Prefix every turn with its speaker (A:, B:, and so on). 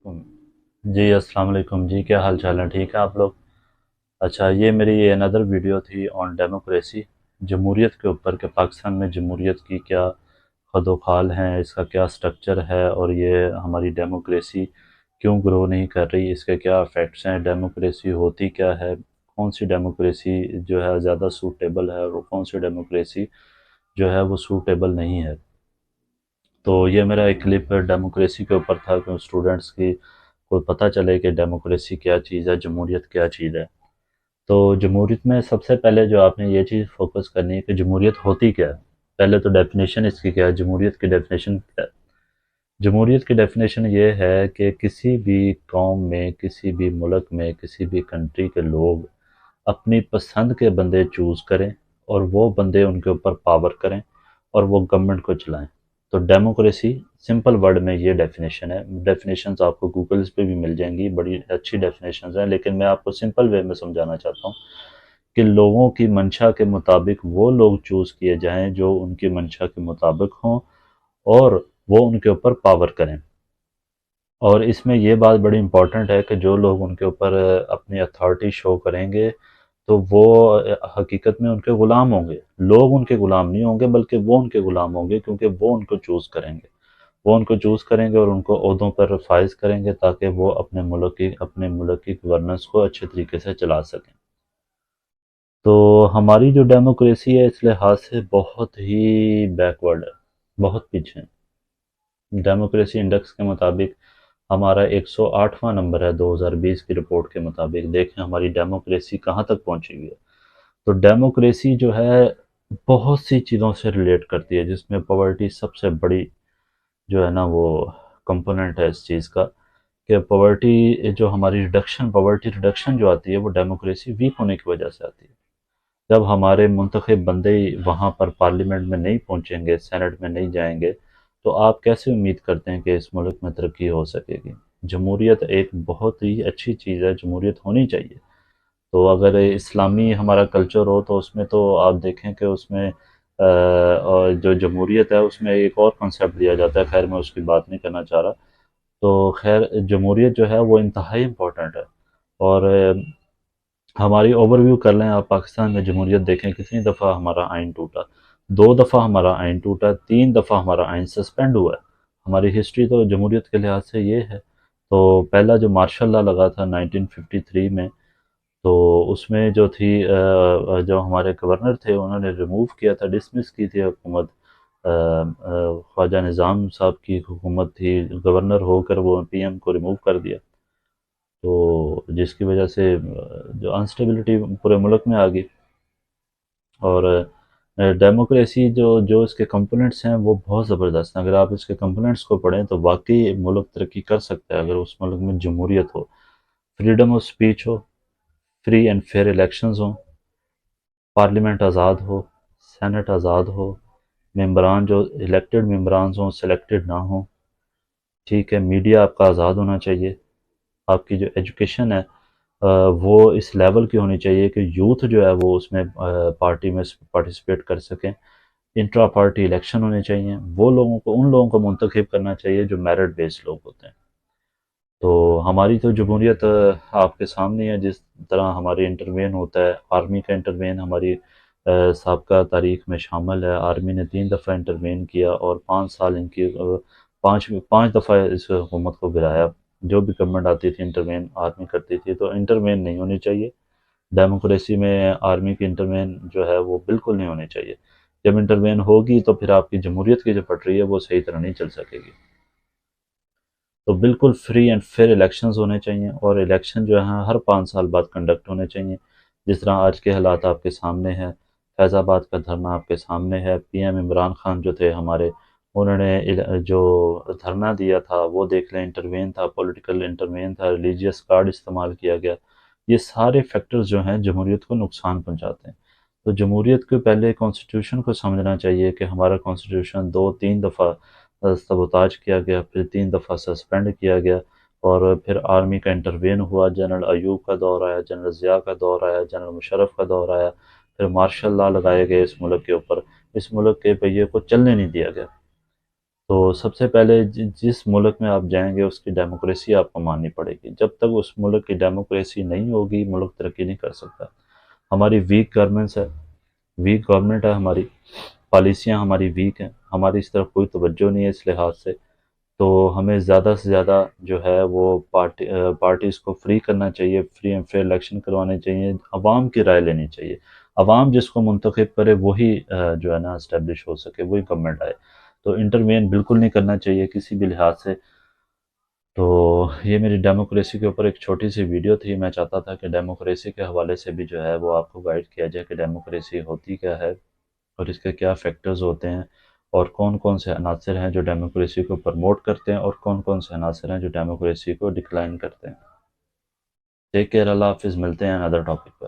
A: जी अस्सलाम वालेकुम जी, क्या हाल चाल है? ठीक है आप लोग? अच्छा, ये मेरी अनदर वीडियो थी ऑन डेमोक्रेसी, जमहूरियत के ऊपर कि पाकिस्तान में जमहूरियत की क्या खदोखाल हैं, इसका क्या स्ट्रक्चर है और ये हमारी डेमोक्रेसी क्यों ग्रो नहीं कर रही, इसके क्या इफ़ेक्ट्स हैं, डेमोक्रेसी होती क्या है, कौन सी डेमोक्रेसी जो है ज़्यादा सूटेबल है और कौन सी डेमोक्रेसी जो है वो सूटेबल नहीं है। तो ये मेरा एक क्लिप डेमोक्रेसी के ऊपर था कि स्टूडेंट्स की को पता चले कि डेमोक्रेसी क्या चीज़ है, जमहूरियत क्या चीज़ है। तो जमहूरियत में सबसे पहले जो आपने ये चीज़ फोकस करनी है कि जमहूरियत होती क्या है। पहले तो डेफिनेशन इसकी क्या है, जमहूरियत की डेफिनेशन क्या है। जमहूरियत की डेफिनेशन ये है कि किसी भी कौम में, किसी भी मुल्क में, किसी भी कंट्री के लोग अपनी पसंद के बंदे चूज़ करें और वो बंदे उनके ऊपर पावर करें और वो गवर्नमेंट को चलाएं। तो डेमोक्रेसी सिंपल वर्ड में ये डेफिनेशन है। डेफिनेशंस आपको गूगल्स पे भी मिल जाएंगी, बड़ी अच्छी डेफिनेशंस हैं, लेकिन मैं आपको सिंपल वे में समझाना चाहता हूँ कि लोगों की मंशा के मुताबिक वो लोग चूज़ किए जाएं जो उनकी मंशा के मुताबिक हों और वो उनके ऊपर पावर करें। और इसमें ये बात बड़ी इम्पॉर्टेंट है कि जो लोग उनके ऊपर अपनी अथॉरिटी शो करेंगे तो वो हकीकत में उनके ग़ुलाम होंगे। लोग उनके ग़ुलाम नहीं होंगे बल्कि वो उनके ग़ुलाम होंगे, क्योंकि वो उनको चूज़ करेंगे। वो उनको चूज़ करेंगे और उनको ओहदों पर फाइज करेंगे ताकि वो अपने मुल्क की गवर्नेंस को अच्छे तरीके से चला सकें। तो हमारी जो डेमोक्रेसी है इस लिहाज से बहुत ही बैकवर्ड है, बहुत पीछे है। डेमोक्रेसी इंडेक्स के मुताबिक हमारा 108वां नंबर है 2020 की रिपोर्ट के मुताबिक। देखें हमारी डेमोक्रेसी कहाँ तक पहुँची हुई है। तो डेमोक्रेसी जो है बहुत सी चीज़ों से रिलेट करती है, जिसमें पॉवर्टी सबसे बड़ी जो है ना वो कंपोनेंट है इस चीज़ का, कि पॉवर्टी जो हमारी रिडक्शन, पॉवर्टी रिडक्शन जो आती है वो डेमोक्रेसी वीक होने की वजह से आती है। जब हमारे मुंतखब बंदे वहाँ पर पार्लियामेंट में नहीं पहुँचेंगे, सेनेट में नहीं जाएंगे, तो आप कैसे उम्मीद करते हैं कि इस मुल्क में तरक्की हो सकेगी। जमहूरियत एक बहुत ही अच्छी चीज़ है, जमहूरियत होनी चाहिए। तो अगर इस्लामी हमारा कल्चर हो तो उसमें तो आप देखें कि उसमें और जो जमहूरियत है उसमें एक और कॉन्सेप्ट दिया जाता है, खैर मैं उसकी बात नहीं करना चाह रहा। तो खैर जमहूरियत जो है वो इंतहाई इम्पोर्टेंट है। और हमारी ओवरव्यू कर लें आप, पाकिस्तान में जमहूरियत देखें कितनी दफ़ा हमारा आइन टूटा। 2 दफ़ा हमारा आइन टूटा, 3 दफ़ा हमारा आइन सस्पेंड हुआ है। हमारी हिस्ट्री तो जमहूरियत के लिहाज से ये है। तो पहला जो मार्शल लॉ लगा था 1953 में, तो उसमें जो थी जो हमारे गवर्नर थे उन्होंने रिमूव किया था, डिसमिस की थी हुकूमत। ख्वाजा निज़ाम साहब की हुकूमत थी, गवर्नर होकर वो पीएम को रिमूव कर दिया। तो जिसकी वजह से जो अनस्टेबिलिटी पूरे मुल्क में आ गई। और डेमोक्रेसी जो जो इसके कंपोनेंट्स हैं वो बहुत ज़बरदस्त हैं। अगर आप इसके कंपोनेंट्स को पढ़ें तो वाकई मुल्क तरक्की कर सकता है अगर उस मुल्क में जमहूरियत हो, फ्रीडम ऑफ स्पीच हो, फ्री एंड फेयर इलेक्शंस हों, पार्लियामेंट आज़ाद हो, सेनेट आज़ाद हो, मेंबरान जो इलेक्टेड मेंबरान हों सिलेक्टेड ना हों, ठीक है, मीडिया आपका आज़ाद होना चाहिए, आपकी जो एजुकेशन है वो इस लेवल की होनी चाहिए कि यूथ जो है वो उसमें पार्टी में पार्टिसिपेट कर सकें। इंट्रा पार्टी इलेक्शन होने चाहिए, वो लोगों को उन लोगों को मुंतखब करना चाहिए जो मेरिट बेस्ड लोग होते हैं। तो हमारी तो जमहूरियत आपके सामने है, जिस तरह हमारी इंटरवेन होता है, आर्मी का इंटरवेन हमारी साबका तारीख में शामिल है। आर्मी ने 3 दफ़ा इंटरवेन किया और 5 साल इनकी पाँच पाँच दफ़ा इस हुकूमत को गिराया। जो भी गवर्नमेंट आती थी इंटरवेन आर्मी करती थी, तो इंटरवेन नहीं होनी चाहिए। डेमोक्रेसी में आर्मी की इंटरवेन जो है वो बिल्कुल नहीं होनी चाहिए। जब इंटरवेन होगी तो फिर आपकी जमहूरियत की जो पटरी है वो सही तरह नहीं चल सकेगी। तो बिल्कुल फ्री एंड फेयर इलेक्शंस होने चाहिए और इलेक्शन जो है हर 5 साल बाद कंडक्ट होने चाहिए। जिस तरह आज के हालात आपके सामने हैं, फैज़ाबाद का धरना आपके सामने है। पीएम इमरान खान जो थे हमारे, उन्होंने जो धरना दिया था वो देख लें, इंटरवेन था, पॉलिटिकल इंटरवेन था, रिलीजियस कार्ड इस्तेमाल किया गया। ये सारे फैक्टर्स जो हैं जमहूरियत को नुकसान पहुँचाते हैं। तो जमहूरियत के पहले कॉन्स्टिट्यूशन को समझना चाहिए कि हमारा कॉन्स्टिट्यूशन 2-3 दफ़ा सबोताज किया गया, फिर 3 दफ़ा सस्पेंड किया गया और फिर आर्मी का इंटरवेन हुआ। जनरल अयूब का दौर आया, जनरल ज़िया का दौर आया, जनरल मुशर्रफ का दौर आया, फिर मार्शल लॉ लगाए गए इस मुल्क के ऊपर। इस मुल्क के पहिए को चलने नहीं दिया गया। تو سب سے پہلے جس ملک میں آپ جائیں گے اس کی ڈیموکریسی آپ کو ماننی پڑے گی. جب تک اس ملک کی ڈیموکریسی نہیں ہوگی ملک ترقی نہیں کر سکتا. ہماری ویک گورنمنٹ ہے ہماری، پالیسیاں ہماری ویک ہیں، ہماری اس طرف کوئی توجہ نہیں ہے اس لحاظ سے. تو ہمیں زیادہ سے زیادہ جو ہے وہ پارٹیز کو فری کرنا چاہیے، فری اینڈ فیئر الیکشن کروانے چاہیے، عوام کی رائے لینی چاہیے. عوام جس کو منتخب کرے وہی جو ہے نا اسٹیبلش ہو سکے، وہی گورنمنٹ آئے. تو انٹروین بالکل نہیں کرنا چاہیے کسی بھی لحاظ سے. تو یہ میری ڈیموکریسی کے اوپر ایک چھوٹی سی ویڈیو تھی. میں چاہتا تھا کہ ڈیموکریسی کے حوالے سے بھی جو ہے وہ آپ کو گائیڈ کیا جائے کہ ڈیموکریسی ہوتی کیا ہے اور اس کے کیا فیکٹرز ہوتے ہیں، اور کون کون سے عناصر ہیں جو ڈیموکریسی کو پرموٹ کرتے ہیں اور کون کون سے عناصر ہیں جو ڈیموکریسی کو ڈکلائن کرتے ہیں. ٹیک کیئر، اللہ حافظ، ملتے ہیں ادر ٹاپک پر.